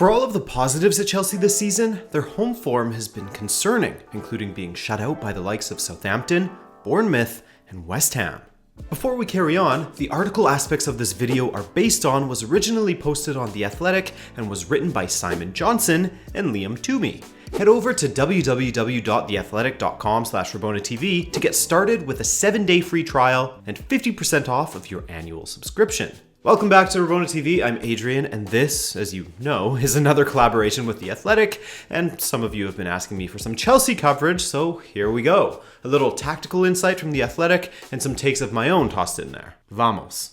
For all of the positives at Chelsea this season, their home form has been concerning, including being shut out by the likes of Southampton, Bournemouth, and West Ham. Before we carry on, the article aspects of this video are based on was originally posted on The Athletic and was written by Simon Johnson and Liam Toomey. Head over to www.theathletic.com/RabonaTV to get started with a 7-day free trial and 50% off of your annual subscription. Welcome back to Rabona TV, I'm Adrian, and this, as you know, is another collaboration with The Athletic, and some of you have been asking me for some Chelsea coverage, so here we go. A little tactical insight from The Athletic, and some takes of my own tossed in there. Vamos.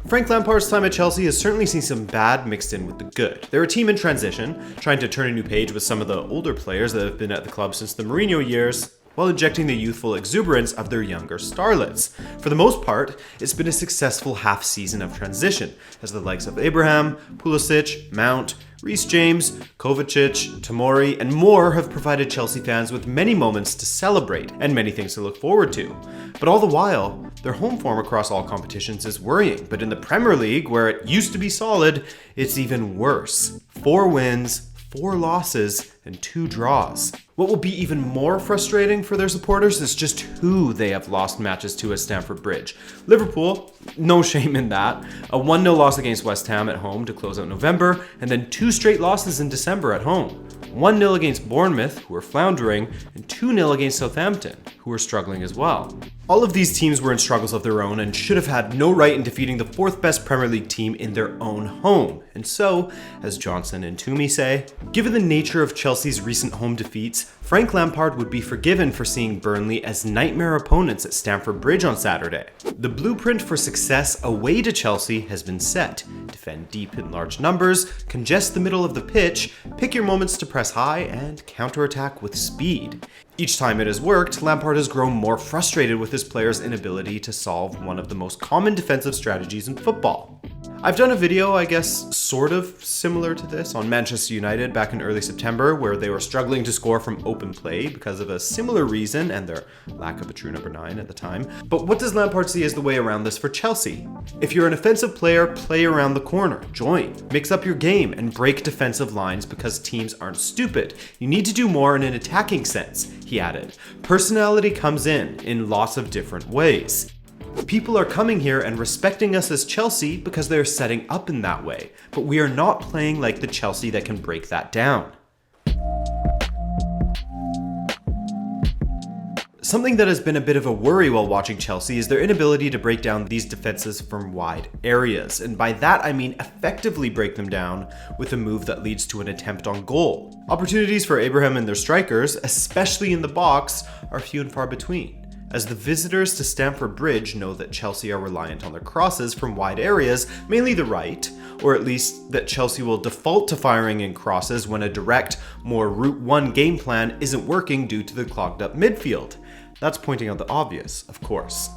Frank Lampard's time at Chelsea has certainly seen some bad mixed in with the good. They're a team in transition, trying to turn a new page with some of the older players that have been at the club since the Mourinho years, while injecting the youthful exuberance of their younger starlets. For the most part, it's been a successful half season of transition, as the likes of Abraham, Pulisic, Mount, Reece James, Kovacic, Tomori, and more have provided Chelsea fans with many moments to celebrate and many things to look forward to. But all the while, their home form across all competitions is worrying, but in the Premier League, where it used to be solid, it's even worse. 4 wins, 4 losses, and 2 draws. What will be even more frustrating for their supporters is just who they have lost matches to at Stamford Bridge. Liverpool, no shame in that. A 1-0 loss against West Ham at home to close out November, and then 2 straight losses in December at home. 1-0 against Bournemouth, who are floundering, and 2-0 against Southampton, who are struggling as well. All of these teams were in struggles of their own and should have had no right in defeating the 4th best Premier League team in their own home. And so, as Johnson and Toomey say, given the nature of Chelsea's recent home defeats, Frank Lampard would be forgiven for seeing Burnley as nightmare opponents at Stamford Bridge on Saturday. The blueprint for success away to Chelsea has been set. Defend deep in large numbers, congest the middle of the pitch, pick your moments to press high, and counterattack with speed. Each time it has worked, Lampard has grown more frustrated with his players' inability to solve one of the most common defensive strategies in football. I've done a video, I guess, sort of similar to this on Manchester United back in early September, where they were struggling to score from open play because of a similar reason and their lack of a true number 9 at the time. But what does Lampard see as the way around this for Chelsea? If you're an offensive player, play around the corner, join, mix up your game, and break defensive lines because teams aren't stupid. You need to do more in an attacking sense, he added. Personality comes in lots of different ways. People are coming here and respecting us as Chelsea because they're setting up in that way, but we are not playing like the Chelsea that can break that down. Something that has been a bit of a worry while watching Chelsea is their inability to break down these defenses from wide areas, and by that I mean effectively break them down with a move that leads to an attempt on goal. Opportunities for Abraham and their strikers, especially in the box, are few and far between, as the visitors to Stamford Bridge know that Chelsea are reliant on their crosses from wide areas, mainly the right, or at least that Chelsea will default to firing in crosses when a direct, more Route 1 game plan isn't working due to the clogged up midfield. That's pointing out the obvious, of course.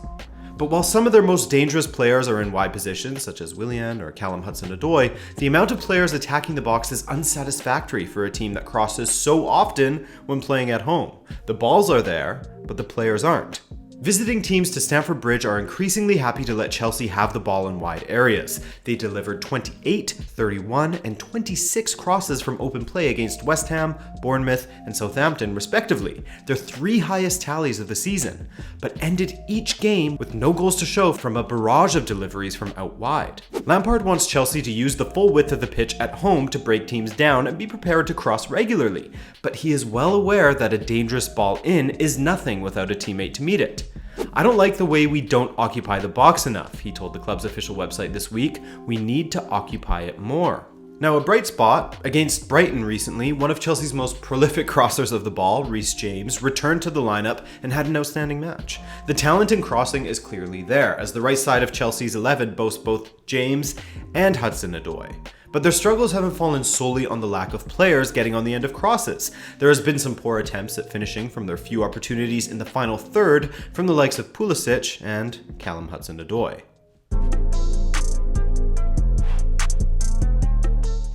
But while some of their most dangerous players are in wide positions, such as Willian or Callum Hudson-Odoi, the amount of players attacking the box is unsatisfactory for a team that crosses so often when playing at home. The balls are there, but the players aren't. Visiting teams to Stamford Bridge are increasingly happy to let Chelsea have the ball in wide areas. They delivered 28, 31, and 26 crosses from open play against West Ham, Bournemouth, and Southampton respectively, their 3 highest tallies of the season, but ended each game with no goals to show from a barrage of deliveries from out wide. Lampard wants Chelsea to use the full width of the pitch at home to break teams down and be prepared to cross regularly, but he is well aware that a dangerous ball in is nothing without a teammate to meet it. I don't like the way we don't occupy the box enough, he told the club's official website this week. We need to occupy it more. Now, a bright spot, against Brighton recently, one of Chelsea's most prolific crossers of the ball, Reece James, returned to the lineup and had an outstanding match. The talent in crossing is clearly there, as the right side of Chelsea's 11 boasts both James and Hudson-Odoi. But their struggles haven't fallen solely on the lack of players getting on the end of crosses. There has been some poor attempts at finishing from their few opportunities in the final third from the likes of Pulisic and Callum Hudson-Odoi.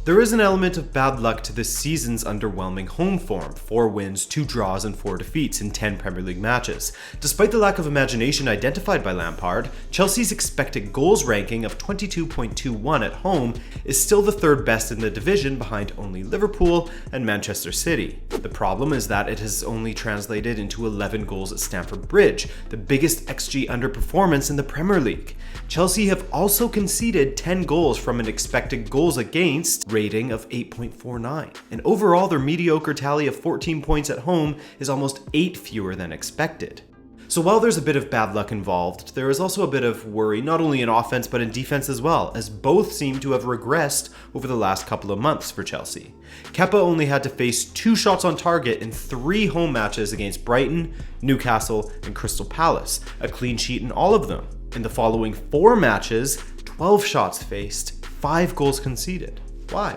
There is an element of bad luck to this season's underwhelming home form, 4 wins, 2 draws and 4 defeats in 10 Premier League matches. Despite the lack of imagination identified by Lampard, Chelsea's expected goals ranking of 22.21 at home is still the 3rd best in the division behind only Liverpool and Manchester City. The problem is that it has only translated into 11 goals at Stamford Bridge, the biggest XG underperformance in the Premier League. Chelsea have also conceded 10 goals from an expected goals against rating of 8.49. And overall, their mediocre tally of 14 points at home is almost 8 fewer than expected. So while there's a bit of bad luck involved, there is also a bit of worry not only in offense but in defense as well, as both seem to have regressed over the last couple of months for Chelsea. Kepa only had to face 2 shots on target in 3 home matches against Brighton, Newcastle, and Crystal Palace, a clean sheet in all of them. In the following 4 matches, 12 shots faced, 5 goals conceded. Why?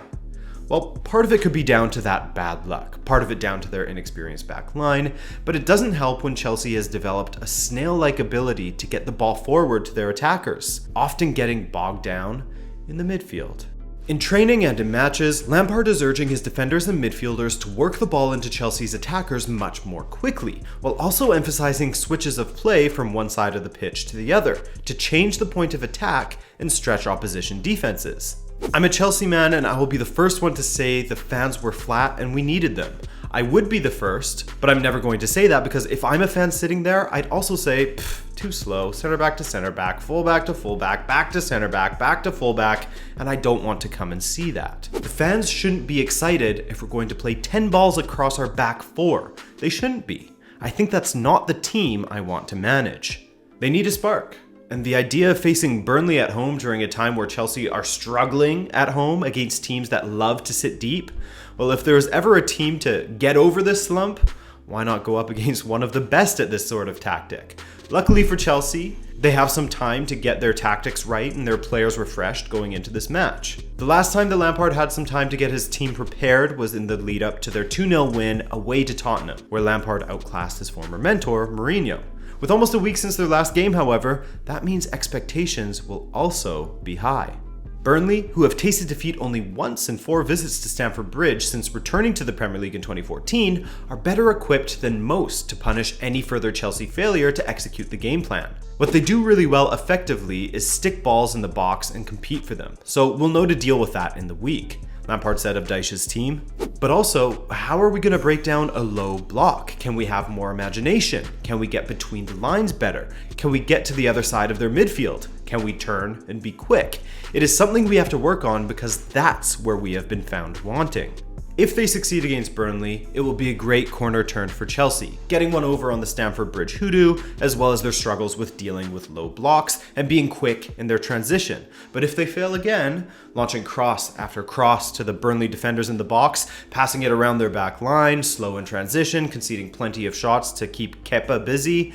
Well, part of it could be down to that bad luck, part of it down to their inexperienced back line, but it doesn't help when Chelsea has developed a snail-like ability to get the ball forward to their attackers, often getting bogged down in the midfield. In training and in matches, Lampard is urging his defenders and midfielders to work the ball into Chelsea's attackers much more quickly, while also emphasizing switches of play from one side of the pitch to the other, to change the point of attack and stretch opposition defenses. I'm a Chelsea man and I will be the first one to say the fans were flat and we needed them. I would be the first, but I'm never going to say that because if I'm a fan sitting there, I'd also say, too slow, center back to center back, fullback to fullback, back to center back to fullback, and I don't want to come and see that. The fans shouldn't be excited if we're going to play 10 balls across our back 4. They shouldn't be. I think that's not the team I want to manage. They need a spark. And the idea of facing Burnley at home during a time where Chelsea are struggling at home against teams that love to sit deep, well, if there was ever a team to get over this slump, why not go up against one of the best at this sort of tactic? Luckily for Chelsea, they have some time to get their tactics right and their players refreshed going into this match. The last time that Lampard had some time to get his team prepared was in the lead up to their 2-0 win away to Tottenham, where Lampard outclassed his former mentor, Mourinho. With almost a week since their last game, however, that means expectations will also be high. Burnley, who have tasted defeat only once in 4 visits to Stamford Bridge since returning to the Premier League in 2014, are better equipped than most to punish any further Chelsea failure to execute the game plan. What they do really well effectively is stick balls in the box and compete for them, so we'll know to deal with that in the week. Lampard said of Dyche's team. But also, how are we going to break down a low block? Can we have more imagination? Can we get between the lines better? Can we get to the other side of their midfield? Can we turn and be quick? It is something we have to work on because that's where we have been found wanting. If they succeed against Burnley, it will be a great corner turn for Chelsea, getting one over on the Stamford Bridge hoodoo, as well as their struggles with dealing with low blocks and being quick in their transition. But if they fail again, launching cross after cross to the Burnley defenders in the box, passing it around their back line, slow in transition, conceding plenty of shots to keep Kepa busy,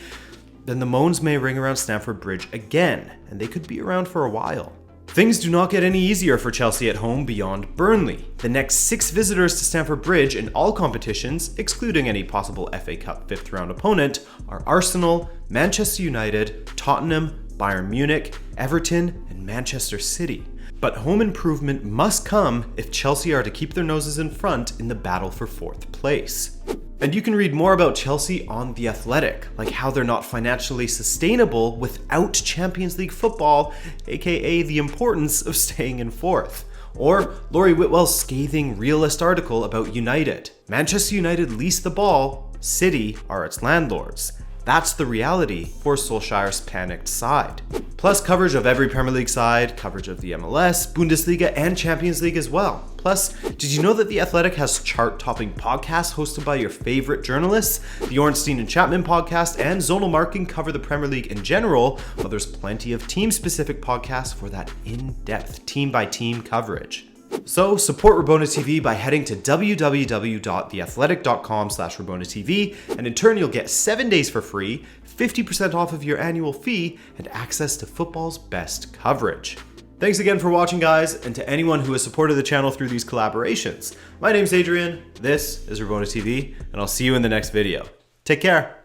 then the moans may ring around Stamford Bridge again, and they could be around for a while. Things do not get any easier for Chelsea at home beyond Burnley. The next 6 visitors to Stamford Bridge in all competitions, excluding any possible FA Cup 5th round opponent, are Arsenal, Manchester United, Tottenham, Bayern Munich, Everton, and Manchester City. But home improvement must come if Chelsea are to keep their noses in front in the battle for 4th place. And you can read more about Chelsea on The Athletic, like how they're not financially sustainable without Champions League football, aka the importance of staying in 4th. Or Laurie Whitwell's scathing realist article about United. Manchester United lease the ball, City are its landlords. That's the reality for Solskjaer's panicked side. Plus coverage of every Premier League side, coverage of the MLS, Bundesliga, and Champions League as well. Plus, did you know that The Athletic has chart-topping podcasts hosted by your favorite journalists? The Ornstein and Chapman podcast and Zonal Marking cover the Premier League in general, while there's plenty of team-specific podcasts for that in-depth team-by-team coverage. So support Rabona TV by heading to www.theathletic.com/RabonaTV, and in turn you'll get 7 days for free, 50% off of your annual fee, and access to football's best coverage. Thanks again for watching, guys, and to anyone who has supported the channel through these collaborations. My name's Adrian, this is Rabona TV, and I'll see you in the next video. Take care.